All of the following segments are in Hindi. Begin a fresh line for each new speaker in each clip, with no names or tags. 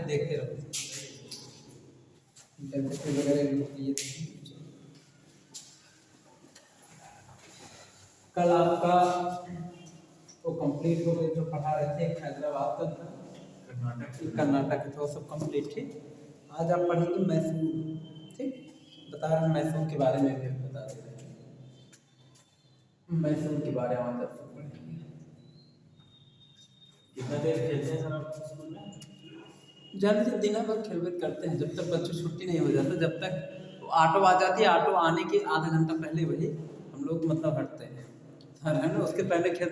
फिर देखते रहो। कल आपका वो कंप्लीट हो गई जो पढ़ा रहे थे, हैदराबाद का था, कर्नाटक था, वो सब कंप्लीट थी। आज आप पढ़ेंगे मैसूर। ठीक, बता रहे हैं मैसूर के बारे में भी बता दे रहे हैं। मैसूर के बारे में आज आप सब पढ़ेंगे।
कितना देर खेलते हैं सर आप स्कूल में?
जल्दी से दिन भर खेल करते हैं जब तक बच्चों छुट्टी नहीं हो जाता। जब तक ऑटो आ जाती है, ऑटो आने के आधा घंटा पहले वही हम लोग मतलब हटते हैं, है ना। उसके पहले खेल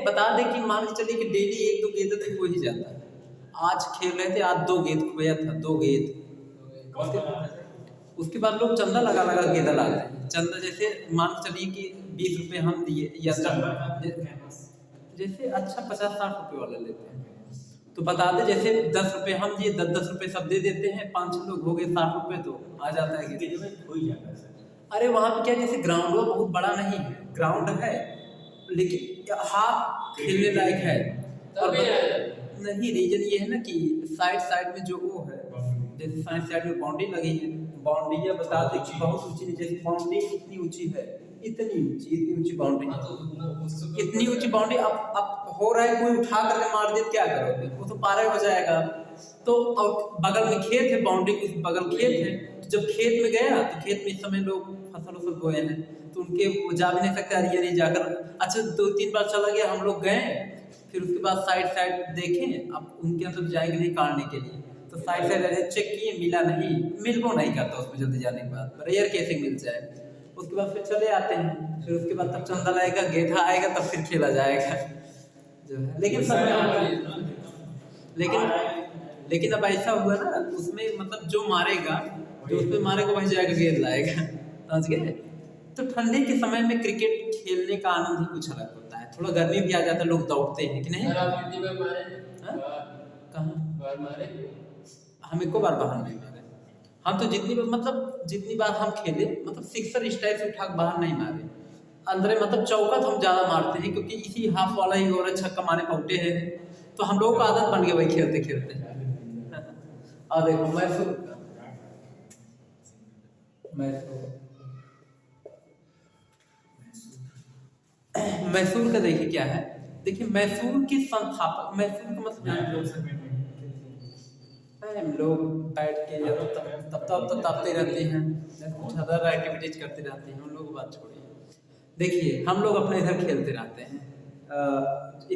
बता दें कि मान के चलिए कि डेली 1-2 गेंद तक हो ही जाता है। आज खेल रहे थे, आज 2 गेंद खोया था, 2 गेंद। उसके बाद लोग चंदा लगा लगा गेंदा लाते हैं। चंदा जैसे मान के चलिए कि 20 रुपये हम दिए या जैसे अच्छा 50-60 रुपये वाला लेते हैं। तो बता दें जैसे 10 रुपये हम दिए, 10-10 रुपये सब दे देते हैं, 5-6 लोग हो गए, 60 रुपये तो आ जाता है कि
हो ही जाता है सर।
अरे वहाँ पे क्या जैसे ग्राउंड वो बहुत बड़ा नहीं है, ग्राउंड है लेकिन हाफ खेलने लायक है। और नहीं, रीजन ये है ना कि साइड में जो वो है, जैसे साइड में बाउंड्री लगी है। बाउंड्री बता दें कि बहुत ऊंची नहीं, जैसे बाउंड्री इतनी ऊंची है, इतनी ऊंची बाउंड्री, इतनी ऊंची बाउंड्री। अब हो रहा है कोई उठा करके मार दे क्या करोगे, वो तो पारा हो जाएगा। तो अब बगल में खेत है, बाउंड्री के बगल खेत है। तो जब खेत में गया तो खेत में इस समय लोग फसल बोए हैं, तो उनके वो जा भी नहीं सकते। अरे नहीं जाकर अच्छा 2-3 बार चला गया, हम लोग गए, फिर उसके बाद साइड देखें, अब उनके अंदर जाएंगे नहीं काटने के लिए, तो साइड चेक किए, मिला नहीं, मिल वो नहीं करता उसमें जल्दी जाने के बाद, रेयर कैसे मिल जाए। उसके बाद फिर चले आते हैं, फिर उसके बाद तब चंदा लाएगा, गेंदा आएगा, तब फिर खेला जाएगा जो है। लेकिन अब ऐसा हुआ ना, उसमें मतलब जो मारेगा, जो उसमें मारेगा वही जाएगा गेंद लाएगा, समझ गए। तो ठंडी के समय में क्रिकेट खेलने का आनंद ही कुछ अलग होता है। थोड़ा गर्मी भी आ जाता है, लोग दौड़ते हैं कि नहीं। हम एको बार बाहर नहीं मारे। हम तो जितनी बार हम खेले, मतलब सिक्सर स्टाइल से उठा बाहर नहीं मारे। अंदर मतलब चौका तो हम ज़्यादा मारते हैं, क्योंकि इसी हाफ वाला ही हो रहा है, छक्का मारे पहुँचे हैं, तो हम लोगों को आदत बन गया वही खेलते खेलते। और देखो मैसूर का देखिए क्या है। देखिए मैसूर के संस्थापक, मैसूर का मतलब हम लोग बैठ के या तब तापते रहते हैं, कुछ अदर एक्टिविटीज करते रहते हैं, उन लोगों की बात छोड़िए। देखिए हम लोग अपने इधर खेलते रहते हैं,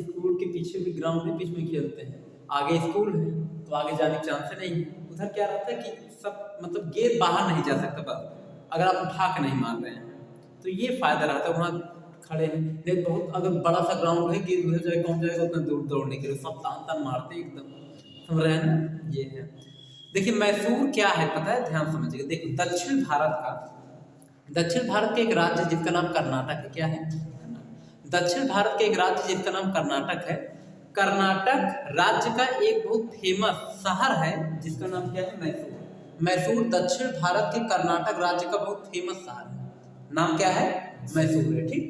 स्कूल के पीछे भी ग्राउंड के बीच में खेलते हैं। आगे स्कूल है तो आगे जाने के चांस नहीं है। उधर क्या रहता है कि सब मतलब गेंद बाहर नहीं जा सकता, बस अगर आप उठा के नहीं मार रहे हैं तो ये फायदा रहता है। वहाँ खड़े हैं, देख बहुत अगर बड़ा सा ग्राउंड है, गेंद उधर जाए कौन जाएगा उतना दूर दौड़ने के लिए, सब तान मारते हैं एकदम, समझ रहे हैं ना। ये है। देखिए मैसूर क्या है पता है, ध्यान समझिएगा। देखिए दक्षिण भारत का एक राज्य जिसका नाम कर्नाटक है। क्या है? दक्षिण भारत के एक राज्य जिसका नाम कर्नाटक है। कर्नाटक राज्य का एक बहुत फेमस शहर है जिसका नाम क्या है? मैसूर। मैसूर दक्षिण भारत के कर्नाटक राज्य का बहुत फेमस शहर है, नाम क्या है? मैसूर है। ठीक,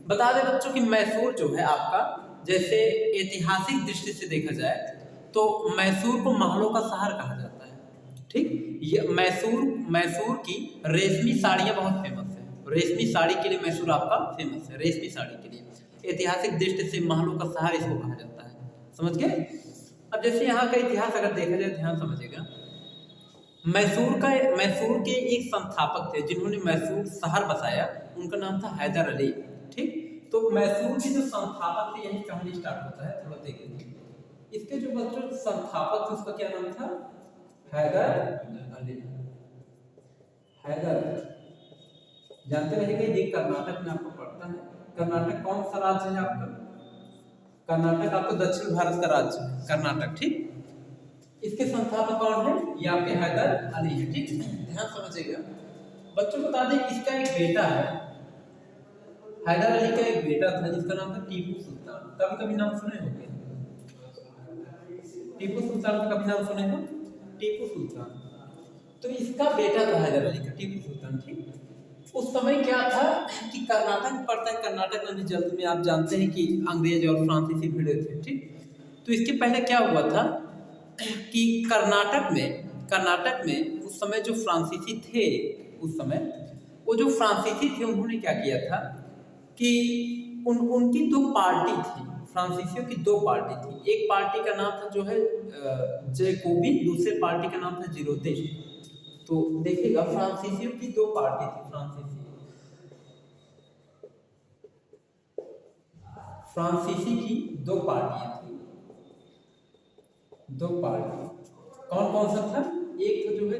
बता दें बच्चों कि मैसूर जो है आपका, जैसे ऐतिहासिक दृष्टि से देखा जाए तो मैसूर को महलों का शहर कहा जाता है। ठीक, ये मैसूर की रेशमी साड़ियाँ बहुत फेमस है। रेशमी साड़ी के लिए मैसूर आपका फेमस है, रेशमी साड़ी के लिए। ऐतिहासिक दृष्टि से महलों का शहर इसको कहा जाता है, समझ गए। अब जैसे यहाँ का इतिहास अगर देखा जाए, ध्यान समझिएगा। मैसूर के एक संस्थापक थे जिन्होंने मैसूर शहर बसाया, उनका नाम था हैदर अली। ठीक, तो मैसूर के जो संस्थापक थे, यही कहानी स्टार्ट होता है, थोड़ा देखेंगे। इसके जो बच्चों संस्थापक थे उसका क्या नाम था? हैदर अली। हैदर जानते रहेंगे, ये कर्नाटक में आपको पड़ता है। कर्नाटक कौन सा राज्य है आपका? कर्नाटक आपको दक्षिण भारत का राज्य है, कर्नाटक। ठीक, इसके संस्थापक कौन है? ये आपके हैदर अली है। ठीक, ध्यान समझिएगा। बच्चों को बता दें इसका एक बेटा है, हैदर अली का एक बेटा था जिसका नाम था टीपू सुल्तान। कभी नाम सुने होंगे टीपू सुल्तान का, कभी नाम सुने हो? टीपू सुल्तान। तो इसका बेटा था हैदर अली का, टीपू सुल्तान। ठीक, उस समय क्या था कि कर्नाटक पड़ता है, कर्नाटक में जल्द में आप जानते हैं कि अंग्रेज और फ्रांसीसी भिड़े थे। ठीक, तो इसके पहले क्या हुआ था कि कर्नाटक में उस समय जो फ्रांसीसी थे, उस समय वो जो फ्रांसीसी थे उन्होंने क्या किया था कि उनकी दो पार्टी थी, फ्रांसीसियों की दो पार्टी थी। एक पार्टी का नाम था जो है जैकोबिन, दूसरे पार्टी का नाम था जीरोतिस्ट। तो देखिएगा फ्रांसीसियों की दो पार्टी थी, फ्रांसीसी की दो पार्टियां थी, दो पार्टी। कौन कौन सा था? एक था जो है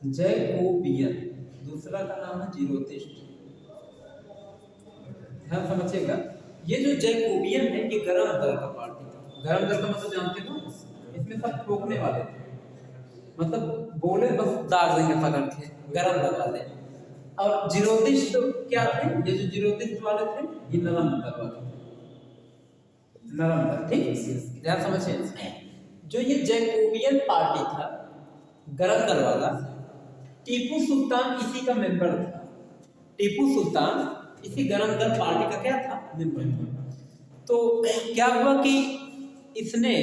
जैकोबियन, दूसरा का नाम है जीरोतिस्ट। ध्यान समझिएगा, ये जो जैकोबियन है ये गरम दल का पार्टी था। गरम दल का मतलब जानते हो, इसमें सब ठोकने वाले थे, मतलब बोले बस दाग देंगे पकड़ के, गरम दल वाले। और जीरोतिस्ट क्या थे? ये जो जीरोतिस्ट वाले थे ये नरम दल वाले थे, नरम दल। ठीक, ध्यान समझिए। जो ये जैकोबियन पार्टी था, गरम दल वाला, टीपू सुल्तान इसी का मेंबर था। टीपू सुल्तान इसी गरम दल पार्टी का क्या था? मेंबर था। तो क्या हुआ कि इसने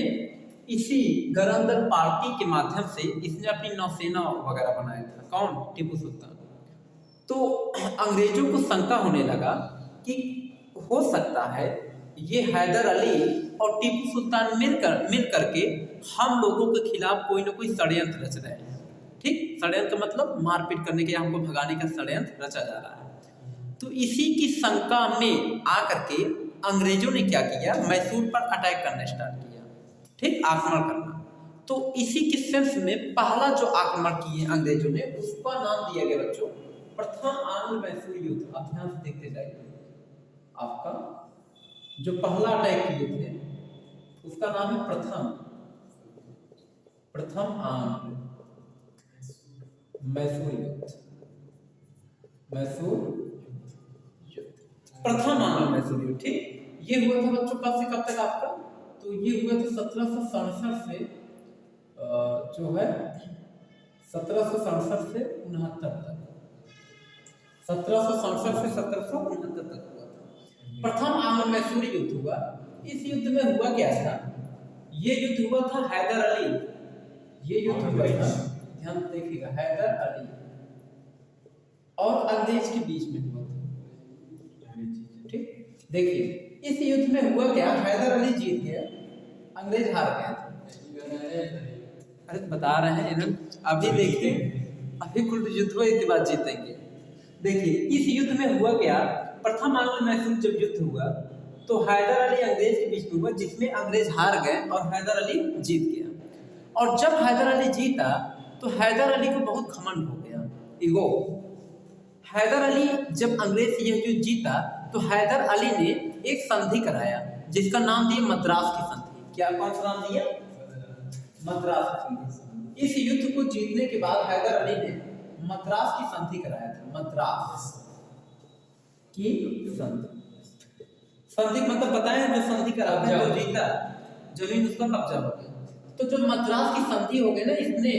इसी गरम दल पार्टी के माध्यम से इसने अपनी नौसेना वगैरह बनाया था। कौन? टीपू सुल्तान। तो अंग्रेजों को शंका होने लगा कि हो सकता है ये हैदर अली और टीपू सुल्तान मिल करके हम लोगों के खिलाफ कोई ना कोई षड्यंत्र रच रहे हैं। ठीक, षड्यंत्र मतलब मारपीट करने के, हमको भगाने का षड्यंत्र रचा जा रहा है। तो इसी की शंका में आकर के अंग्रेजों ने क्या किया? मैसूर पर अटैक करना स्टार्ट किया। ठीक, आक्रमण करना। तो इसी के सेंस में पहला जो आक्रमण किए अंग्रेजों ने, उसका नाम दिया गया बच्चों प्रथम आंग्ल मैसूर युद्ध। आप ध्यान से देखते जाइए, आपका जो पहला अटैक किए थे उसका नाम है प्रथम आंग्ल मैसूर युद्ध। प्रथम आंग्ल मैसूर युद्ध। ठीक, ये हुआ था बच्चों कब से कब तक आपका? तो ये हुआ था 1767 से जो है 1767 से 69 तक, 1767 से 1769 तक हुआ था। प्रथम आंग्ल मैसूर युद्ध हुआ। इस युद्ध में हुआ क्या था? ये युद्ध हुआ था हैदर अली, ये युद्ध हुआ था, ध्यान देखिएगा, हैदर अली और अंग्रेज के बीच में हुआ था। ठीक, देखिए इस युद्ध में हुआ क्या? हैदर अली जीत गया, अंग्रेज हार गए। अरे बता रहे हैं ना, अभी देखिए, अभी कुल युद्ध हुआ, इसके बाद जीतेंगे। देखिए इस युद्ध में हुआ क्या? प्रथम आंग्ल मैसूर जब युद्ध हुआ तो हैदर अली अंग्रेज के बीच में हुआ, जिसमें अंग्रेज हार गए और हैदर अली जीत गया। और जब हैदर अली जीता तो हैदर अली को बहुत घमंड हो गया, ईगो। हैदर अली जब अंग्रेज से यह युद्ध जीता तो हैदर अली ने एक संधि कराया जिसका नाम दिया मद्रास की संधि। क्या, कौन सा नाम दिया? मद्रास की संधि। इस युद्ध को जीतने के बाद हैदर अली ने मद्रास की संधि कराया था। मद्रास की संधि, संधि मतलब बताएं, जो संधि कराते हैं, जो जीता जमीन उसका कब्जा हो गया। तो जो मद्रास की संधि हो गई ना, इसने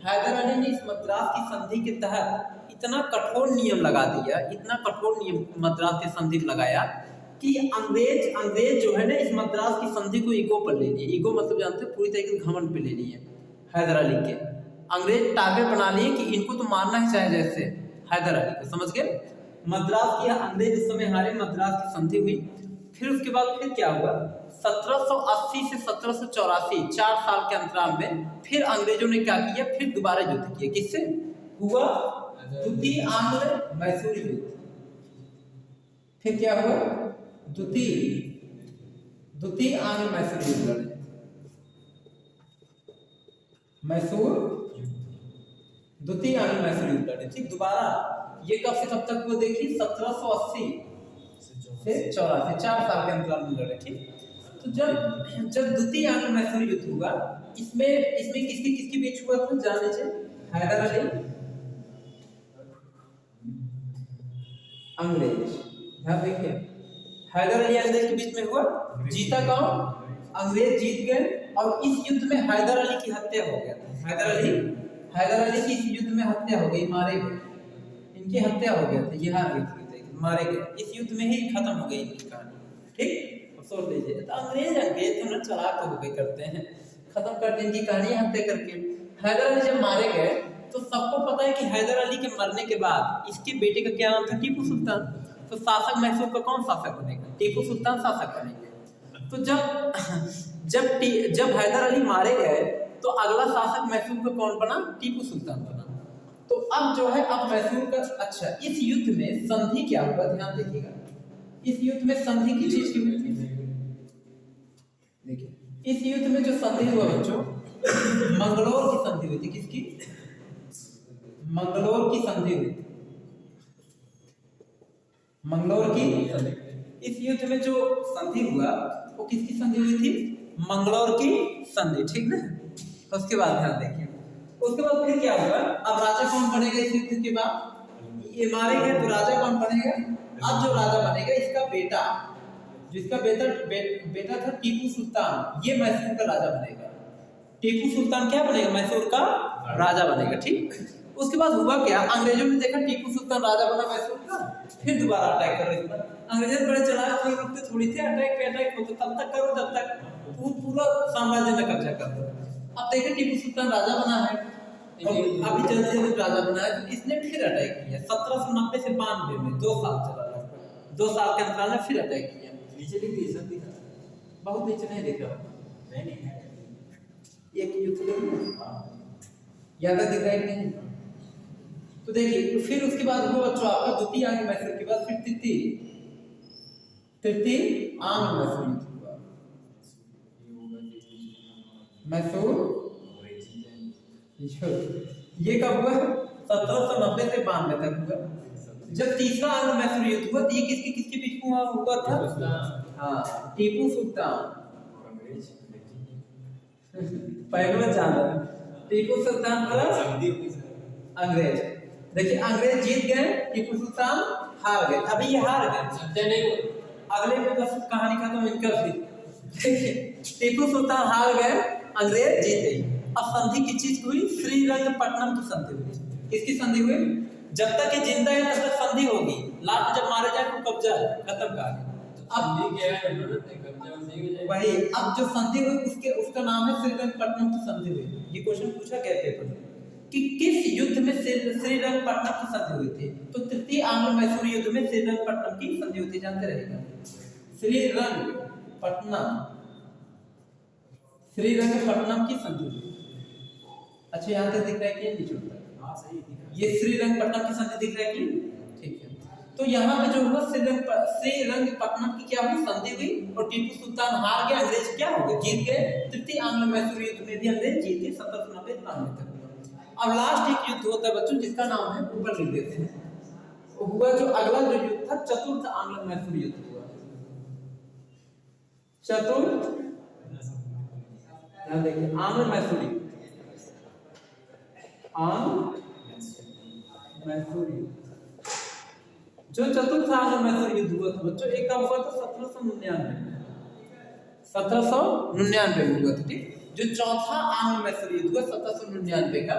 हैदर अली ने इस मद्रास की संधि के तहत इतना कठोर नियम लगा दिया, इतना कठोर नियम मद्रास की संधि लगाया कि अंग्रेज जो है ना, इस मद्रास की संधि को ईगो पर ले लिए। ईगो मतलब जानते हैं, पूरी तरीके से घमंड पे ले लिए हैदर अली के। अंग्रेज टारगेट बना लिए कि इनको तो मारना ही चाहे, जैसे हैदर अली को, समझ गए? मद्रास की, अंग्रेज इस समय हारे, मद्रास की संधि हुई। फिर उसके बाद फिर क्या हुआ? 1780 से 1784, 4 साल के अंतराल में फिर अंग्रेजों ने क्या किया? फिर दोबारा युद्ध किया। किससे हुआ? द्वितीय आंग्ल मैसूर युद्ध। फिर क्या हुआ? द्वितीय आंग्ल मैसूर युद्ध लड़े। द्वितीय आंग्ल मैसूर युद्ध लड़े। ठीक, दोबारा ये कब से कब तक हुआ? देखिए 1780 से 84, 4 साल के अंतराल में लड़े। ठीक, तो जब द्वितीय आंग्ल मैसूर युद्ध हुआ, इसमें किसके बीच हुआ था? जान लीजिए, हैदर अली अंग्रेज। ध्यान देखिए, हैदर अली अंग्रेज के बीच में हुआ। जीता कौन? अंग्रेज जीत गए। और इस युद्ध में हैदर अली की हत्या हो गया था। हैदर अली की इस युद्ध में हत्या हो गई, मारे गए, इनकी हत्या हो गया था, ये हार गए, मारे गए। इस युद्ध में ही खत्म हो गई इनकी कहानी। ठीक, अब सोच लीजिए। तो अंग्रेज तो ना चालाक तो हो गए करते हैं, खत्म कर दी इनकी कहानी यहाँ तय करके। हैदर अली जब मारे गए तो सबको पता है कि हैदर अली के मरने के बाद इसके बेटे का क्या नाम था, टीपू सुल्तान। तो शासक मैसूर का कौन शासक बनेगा, टीपू सुल्तान शासक बनेंगे। तो जब हैदर अली मारे गए तो अगला शासक मैसूर का कौन बना, टीपू सुल्तान बना। तो अब जो है अब मैसूर का, अच्छा इस युद्ध में संधि क्या हुआ, ध्यान देखिएगा। इस युद्ध में संधि की चीज की हुई थी, देखिए इस युद्ध में जो संधि हुआ बच्चों, मंगलोर की संधि हुई थी। किसकी, मंगलोर की संधि हुई थी, मंगलोर की संधि। इस युद्ध में जो संधि हुआ वो किसकी संधि हुई थी, मंगलोर की संधि, ठीक ना। उसके बाद ध्यान देखिए, उसके बाद फिर क्या हुआ, अब राजा कौन बनेगा इस युद्ध के बाद, ये मारे गए तो राजा कौन बनेगा। अब जो राजा बनेगा इसका बेटा, जिसका बेटा था टीपू सुल्तान, ये मैसूर का राजा बनेगा। टीपू सुल्तान क्या बनेगा, मैसूर का राजा बनेगा, ठीक। उसके बाद हुआ क्या, अंग्रेजों ने देखा टीपू सुल्तान राजा बना मैसूर का, फिर दोबारा अटैक करो इस पर। अंग्रेज बड़े चालाक थे, रुकते थोड़ी थे, अटैक पे अटैक होते, तब तक करो जब तक पूरा साम्राज्य में कब्जा कर दो। अब देखिए टीपू सुल्तान राजा बना है, और अभी जल्दी जल्दी राजा बना है, तो इसने फिर अटैक किया 1790 से 92 में, 2 साल चला, 2 साल के अंतराल में फिर अटैक किया।
नीचे लिख दी, सब दिखा,
बहुत नीचे नहीं दिख रहा,
नहीं है,
एक युद्ध ज्यादा दिख रहा है कि नहीं। तो देखिए फिर उसके बाद हुआ बच्चों आपका द्वितीय आंग्ल मैसूर के बाद फिर तृतीय आंग्ल मैसूर युद्ध हुआ। मैसूर ये कब हुआ, 1790 से 92 तक हुआ। जब तीसरा आंग्ल मैसूर युद्ध हुआ तो ये किसके बीच में हुआ था, हाँ टीपू सुल्तान, पहले जाना टीपू सुल्तान प्लस अंग्रेज। देखिए अंग्रेज जीत गए, टीपू सुल्तान हार गए। अभी ये हार गए, सत्य नहीं, अगले में बस कहानी खत्म इनका। फिर टीपू सुल्तान हार गए, अंग्रेज जीत गए। अब संधि की चीज हुई, श्रीरंगपट्टनम की संधि हुई। किसकी संधि हुई, जब तक ये जिंदा है तब तक संधि होगी, लास्ट जब मारे जाए तो कब्जा है, खत्म कहानी। अब वही, अब जो संधि हुई उसका नाम है श्रीरंगपट्टनम की संधि हुई। ये क्वेश्चन पूछा गया पेपर में कि किस युद्ध में श्रीरंगपट्टनम की संधि हुई थी। तो तृतीय आंग्ल मैसूर युद्ध में श्रीरंगपट्टनम की संधि हुई थी, जानते रहेगा। श्रीरंगपट्टनम की संधि हुई। अच्छा यहाँ तक दिख रहा है कि नहीं छोटा,
हाँ सही दिख रहा है,
ये श्रीरंगपट्टनम की संधि दिख रहा है कि, ठीक है। तो यहाँ पे जो हुआ श्रीरंगपट्टनम की क्या हुई, संधि हुई, और टीपू सुल्तान हार गए, अंग्रेज क्या हो गए, जीत गए। तृतीय आंग्ल मैसूर युद्ध में भी अंग्रेज जीत गए 1790 तक। अब लास्ट एक युद्ध होता है बच्चों जिसका नाम है, ऊपर लिख देते हैं, वो हुआ जो अगला जो युद्ध था, चतुर्थ आंग्ल मैसूर युद्ध हुआ। चतुर्थ, ध्यान देखिए, आंग्ल मैसूर युद्ध, आंग्ल मैसूर युद्ध, जो चतुर्थ आंग्ल मैसूर युद्ध हुआ था बच्चों, एक कब हुआ था, 1799 में हुआ था, ठीक। जो चौथा आंग्ल मैसूर युद्ध हुआ 1799 का,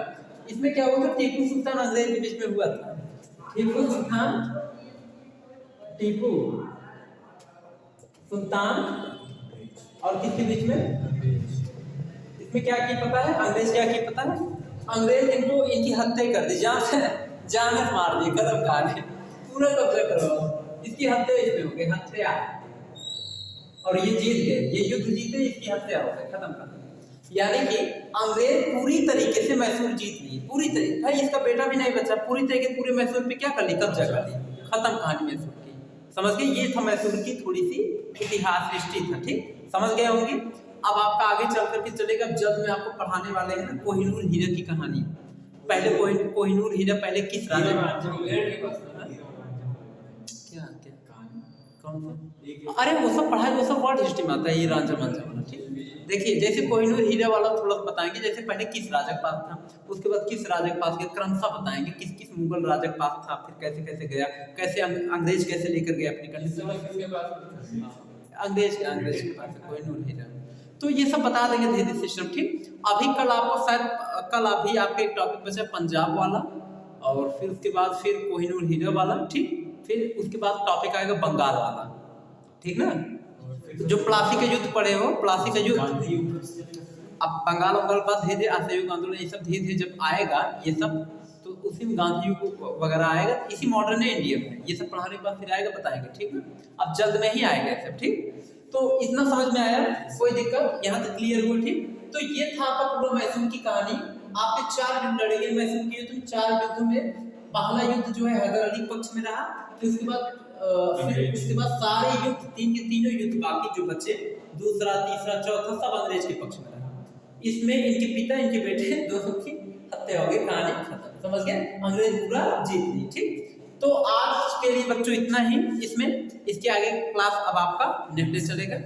इसमें क्या हुआ था, टीपू सुल्तान अंग्रेज के बीच में हुआ था। टीपू सुल्तान और किसके बीच में, इसमें क्या की पता है, अंग्रेज क्या की पता है, अंग्रेज इनकी हत्या कर दी, जान मार दी, कदम काट पूरा कब्जा करवाओ, इसकी हत्या इसमें हो गई, हत्या, और ये जीत गए, ये युद्ध जीते, इसकी हत्या हो गई, खत्म कर। यानी कि अंग्रेज पूरी तरीके से मैसूर जीत लिए, पूरी तरीके, भाई इसका बेटा भी नहीं बचा, पूरी तरीके पूरे मैसूर पे क्या कर ली, कब्जा कर ली, खत्म कहानी मैसूर की, समझ गए। ये था मैसूर की थोड़ी सी इतिहास हिस्ट्री था, ठीक, समझ गए होंगे। अब आपका आगे चल करके चलेगा, जब मैं आपको पढ़ाने वाले हैं ना कोहिनूर हीरा की कहानी। पहले कोहिनूर हीरा पहले किस राजा के पास, क्या कौन सा, अरे वो सब पढ़ाई, वो सब वर्ड हिस्ट्री में आता है, ये रांझा मांझा वाला, ठीक। देखिए जैसे कोहिनूर हीरा वाला थोड़ा बताएंगे, जैसे पहले किस राजा के पास था, उसके बाद किस राजा के पास गया, क्रमशः बताएंगे किस किस मुगल राजा के पास था, फिर कैसे कैसे गया, कैसे अंग्रेज कैसे लेकर गए अपनी कंट्री, अंग्रेज के पास कोहिनूर हीरा। तो ये सब बता देंगे धीरे धीरे सिस्टम, ठीक। अभी कल आपको शायद कल अभी आपका एक टॉपिक बचा पंजाब वाला, और फिर उसके बाद फिर कोहिनूर हीरा वाला, ठीक। फिर उसके बाद टॉपिक आएगा बंगाल वाला, ठीक ना। जो प्लासी का युद्ध पढ़े हो, प्लासी का युद्ध,
गांधी युग कब से चलेगा?
अब बंगाल वंगाल का धीरे धीरे असहयोग आंदोलन ये सब धीरे धीरे जब आएगा ये सब, तो उसी में गांधी युग वगैरह आएगा, इसी मॉडर्न इंडिया में ये सब पढ़ाने के बाद फिर आएगा बताएंगे, ठीक है। अब जल्द में ही आएगा सब, ठीक। तो इतना समझ में आया, कोई दिक्कत यहाँ तक क्लियर हुआ, ठीक। तो ये था आपका पूरा मैसूर की कहानी। आपके 4 युद्ध लड़े गए मैसूर के युद्ध में। 4 युद्धों में पहला युद्ध जो है हैदर अली पक्ष में रहा, फिर उसके बाद सारे युद्ध, 3 के तीनों युद्ध बाकी जो बचे, दूसरा तीसरा चौथा सब अंग्रेज के पक्ष में रहा। इसमें इनके पिता इनके बेटे दोनों की हत्या हो गई, कहानी खत्म, समझ गए, अंग्रेज पूरा जीत ली, ठीक। तो आज के लिए बच्चों इतना ही इसमें, इसके आगे क्लास अब आपका नेक्स्ट डे चलेगा।